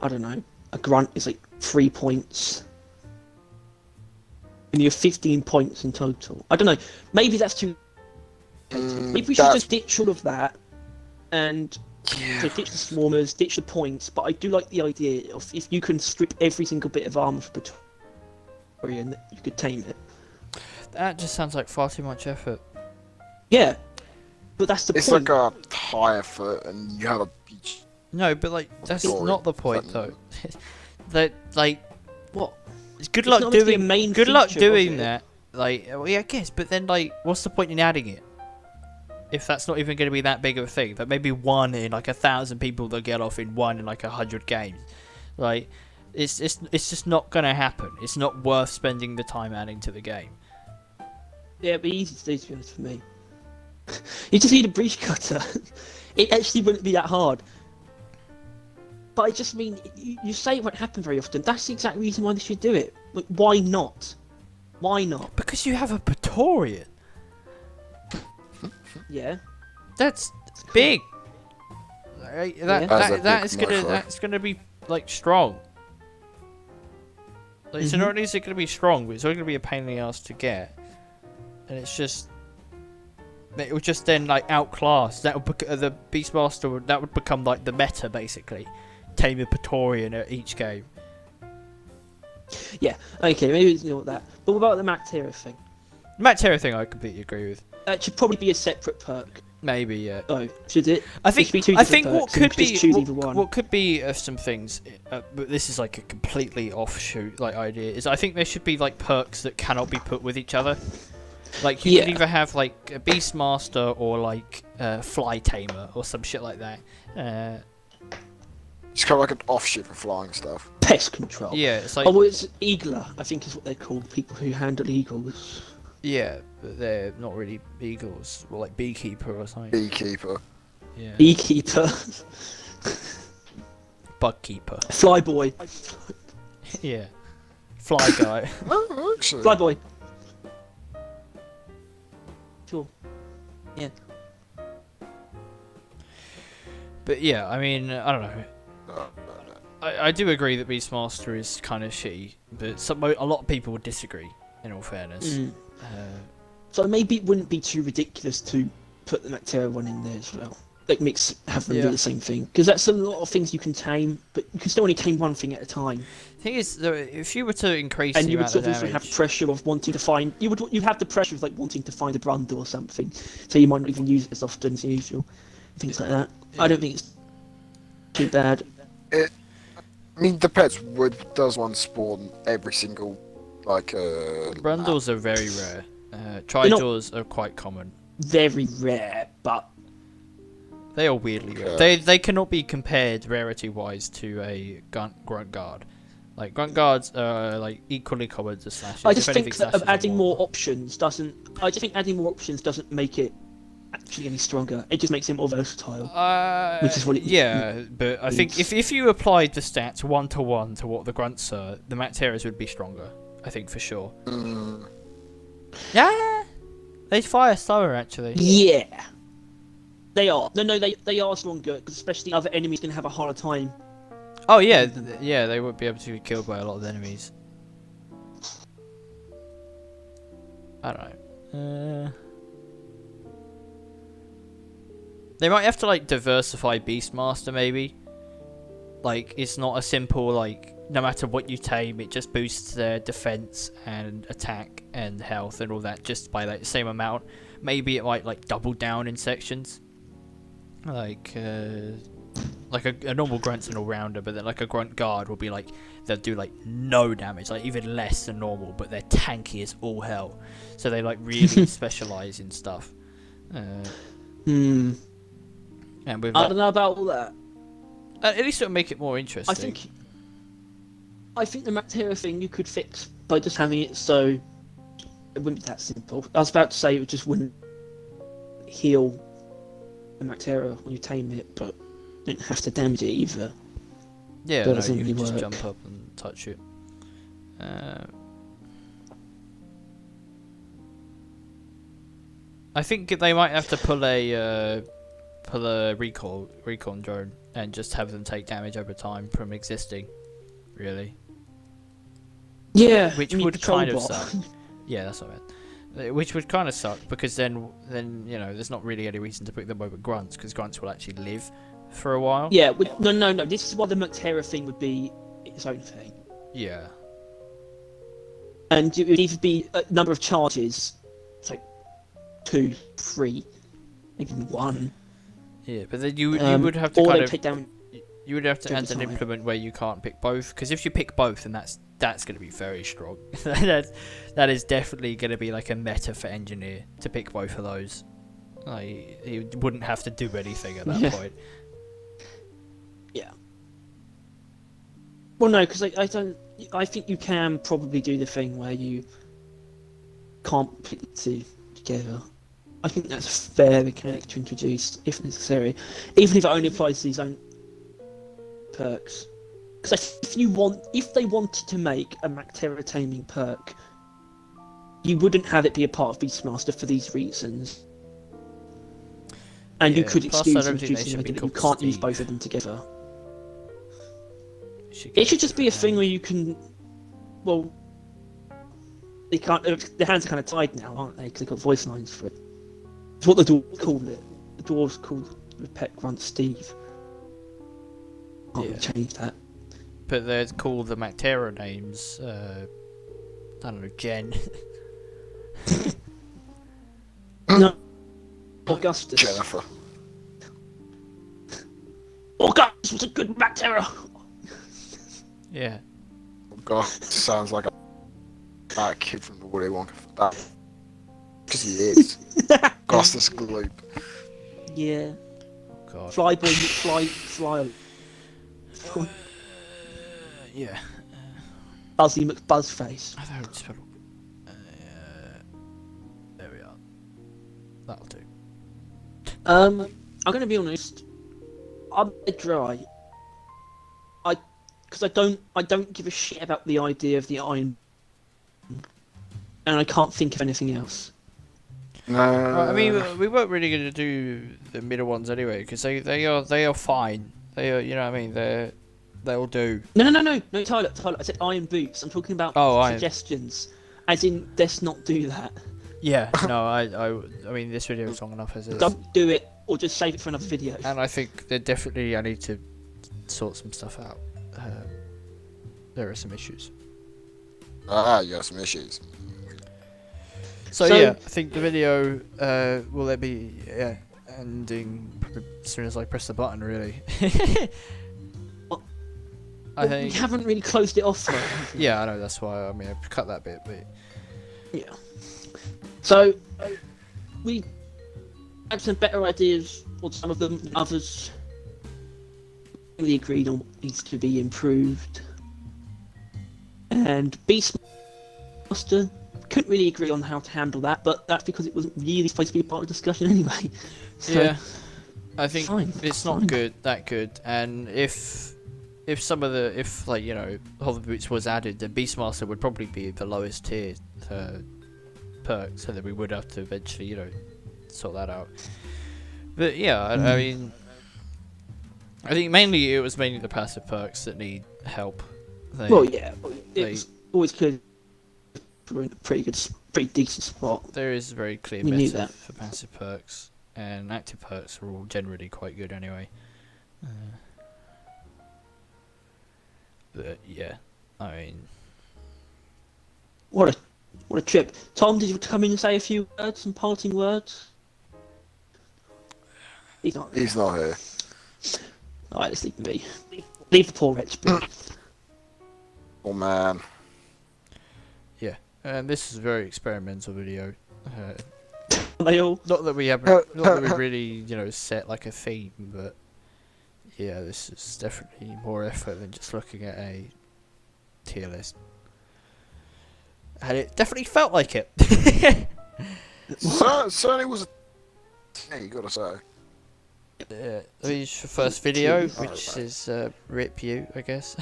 I don't know, a grunt is like 3 points. And you have 15 points in total. I don't know, maybe that's too... Maybe we should just ditch all of that and so ditch the swarmers, ditch the points, but I do like the idea of if you can strip every single bit of armor for Praetorian, you could tame it. That just sounds like far too much effort. Yeah, but that's the it's point. like a high effort, and you have a No, but like that's Story. not the point though. That like What? it's good It's luck not meant to be a doing main good luck feature, was doing it? that. Like, well, yeah, I guess, but then like, what's the point in adding it? If that's not even going to be that big of a thing, that maybe 1 in like 1,000 people that get off in 1 in like 100 games, like it's just not going to happen. It's not worth spending the time adding to the game. Yeah, it'd be easy to do, to be honest, for me. You just need a breach cutter. It actually wouldn't be that hard. But I just mean, you say it won't happen very often. That's the exact reason why they should do it. Like, why not? Why not? Because you have a Praetorian. Yeah. That's It's cool. big. Right, Yeah. That's a big micro. that's gonna be like strong. Like, so not only is it gonna be strong, but it's only gonna be a pain in the ass to get, and it's just it would just then like outclass that would the Beastmaster that would become like the meta basically, tame a Praetorian at each game. Yeah, okay, maybe it's not that. But what about the Mactera thing? The Mactera thing I completely agree with. That should probably be a separate perk. Maybe, yeah. Oh, should it? I It should be think two I think different what perks, and could just be choose either one. what could be some things, but this is like a completely offshoot like idea. Is I think there should be like perks that cannot be put with each other. Like you could either have like a Beastmaster or like Fly Tamer or some shit like that. It's kind of like an offshoot for flying stuff. Pest control. Yeah, it's like Oh, well, it's Eagler, I think is what they're called, people who handle eagles. yeah, but they're not really eagles, or like Beekeeper or something. Beekeeper. Yeah, Beekeeper. Bugkeeper. Flyboy. Yeah, Fly Guy. Oh, actually. Flyboy. Sure. Yeah. But yeah, I mean, I don't know. No. I do agree that Beastmaster is kind of shitty, but a lot of people would disagree. In all fairness. So maybe it wouldn't be too ridiculous to put the Mactera one in there as well. Like have them do the same thing, because that's a lot of things you can tame, but you can still only tame one thing at a time. Thing is, though, if you were to increase And the you would amount sort of of also damage, have pressure of wanting to find. You have the pressure of like wanting to find a Brundle or something, so you might not even use it as often as usual. Things like that. I don't think it's too bad. I mean, depends. Does one spawn every single Brundles are very rare. Trijaws are quite common. Very rare, but They are weirdly rare. They cannot be compared rarity-wise to a Grunt Guard. Like Grunt Guards are like equally common to Slashes. I just If think anything, that Slashes are adding more options doesn't. I just think adding more options doesn't make it actually any stronger. It just makes it more versatile. Which is what it but I think if you applied the stats 1-to-1 to what the Grunts are, the Macteras would be stronger. I think for sure. Yeah, they fire slower actually. Yeah, they are. No, they are stronger, because especially other enemies can have a harder time. Oh yeah, yeah, they would be able to be killed by a lot of enemies. I don't know. They might have to like diversify Beastmaster maybe. Like it's not a simple like no matter what you tame, it just boosts their defense and attack and health and all that just by like the same amount. Maybe it might like double down in sections. Like a normal Grunt's an all-rounder, but then like a Grunt Guard will be like they'll do like no damage, like even less than normal, but they're tanky as all hell. So they like really specialize in stuff. And with I don't know about all that. at least it'll make it more interesting. I think the Mactera thing you could fix by just having it so it wouldn't be that simple. I was about to say it just wouldn't heal the Mactera when you tame it, but you don't have to damage it either. Yeah, That no, doesn't you really can just work. jump up and touch it. I think they might have to pull a recon drone and just have them take damage over time from existing. Really, Yeah, which I mean, would patrol kind of bot. suck. Yeah, that's what I meant. Which would kind of suck because then you know there's not really any reason to put them over Grunts because Grunts will actually live for a while. Yeah, no. This is why the Mactera thing would be its own thing. Yeah. And it would either be a number of charges, it's like 2, 3, maybe 1. Yeah, but then you would have to or kind they of take down. you would have to over add an time. implement where you can't pick both because if you pick both, then that's going to be very strong. that is definitely going to be like a meta for engineer to pick both of those. Like he wouldn't have to do anything at that point. Yeah. Well, no, because I don't. I think you can probably do the thing where you can't put the two together. I think that's a fair mechanic to introduce, if necessary, even if it only applies to these own perks. Because if they wanted to make a Mactera taming perk, you wouldn't have it be a part of Beastmaster for these reasons. And you Yeah, could plus I excuse don't think they introducing should them be that you called can't use Steve. both of them together. It It should just be a thing where you can. Well, they can't. Their hands are kind of tied now, aren't they? Because they've got voice lines for it. It's what the dwarves called it. The dwarves called the pet grunt Steve. Can't really change that. But they're called the Mactera names. I don't know, Jen. No, Augustus. Jennifer. Augustus was a good Mactera. Yeah. Oh God, sounds like that kid from the Willy Wonka. That Because he is. Gostus Gloop. Yeah. God. Flyboy, fly. Yeah. Buzzy McBuzzface. I don't spell. There we are. That'll do. I'm gonna be honest. I'm a bit dry. Because I don't give a shit about the idea of the Iron, and I can't think of anything else. No. I mean, we weren't really going to do the middle ones anyway, because they are fine. They are, you know what I mean? They'll do. No, Tyler. I said Iron Boots. I'm talking about Iron. suggestions. As in, let's not do that. Yeah, no, I mean, this video is long enough as it is. Don't do it, or just save it for another video. And I think that definitely I need to sort some stuff out. There are some issues. You got some issues. So So- yeah, I think the video will there be ending probably as soon as I press the button. Really. I We think. haven't really closed it off though. have we? Yeah, I know. That's why. I mean, I've cut that bit, but Yeah. So we had some better ideas on some of them. Others really agreed on what needs to be improved. And Beastmaster couldn't really agree on how to handle that, but that's because it wasn't really supposed to be a part of the discussion anyway. So, yeah, I think fine, it's not fine. that good. And if like you know Hover Boots was added, then Beastmaster would probably be the lowest tier perk, so that we would have to eventually you know sort that out. But yeah, I mean, I think mainly it was mainly the passive perks that need help. Well, yeah, they- it's always clear we're in a pretty decent spot. There is a very clear We knew meta that. for passive perks, and active perks are all generally quite good anyway. But yeah, I mean, What a trip. Tom, did you come in and say a few words, some parting words? He's not. He's not here. Alright, let's leave him be. Leave the poor wretch be. Oh man. and this is a very experimental video. They all. Not that we haven't, not that we really, you know, set like a theme, but yeah, this is definitely more effort than just looking at a tier list. And it definitely felt like it. Certainly was a. Yeah, you gotta say. Yeah, I mean, it's your first video, which is rip you, I guess.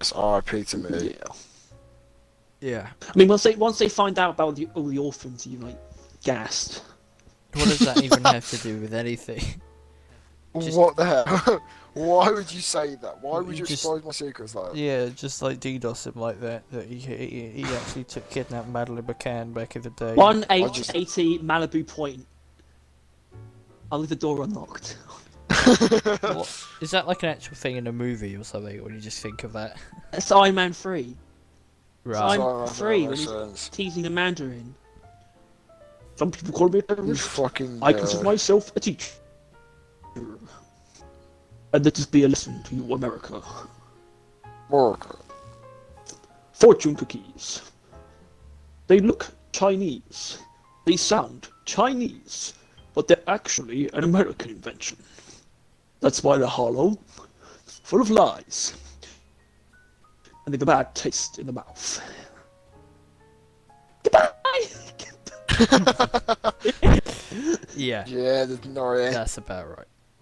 It's RIP to me. Yeah. Yeah. I mean, once they find out about all the orphans, you like gassed. What does that even have to do with anything? Just- What the hell? Why would you say that? Why would you Just- expose my secrets like that? Yeah, just like DDoS him like that. That he actually kidnapped Madeline McCann back in the day. 180 Malibu Point. I'll leave the door unlocked. What? Is that like an actual thing in a movie or something, or do you just think of that? That's Iron Man 3. Right. I'm free when he's sense. teasing a Mandarin. Some people call me a You terrorist. fucking. I consider myself a teacher. And let this be a lesson to you, America. Worker. Fortune cookies. They look Chinese. They sound Chinese. But they're actually an American invention. That's why they're hollow, full of lies, and they have a bad taste in the mouth. Goodbye! Yeah, Yeah, there's no. that's about right.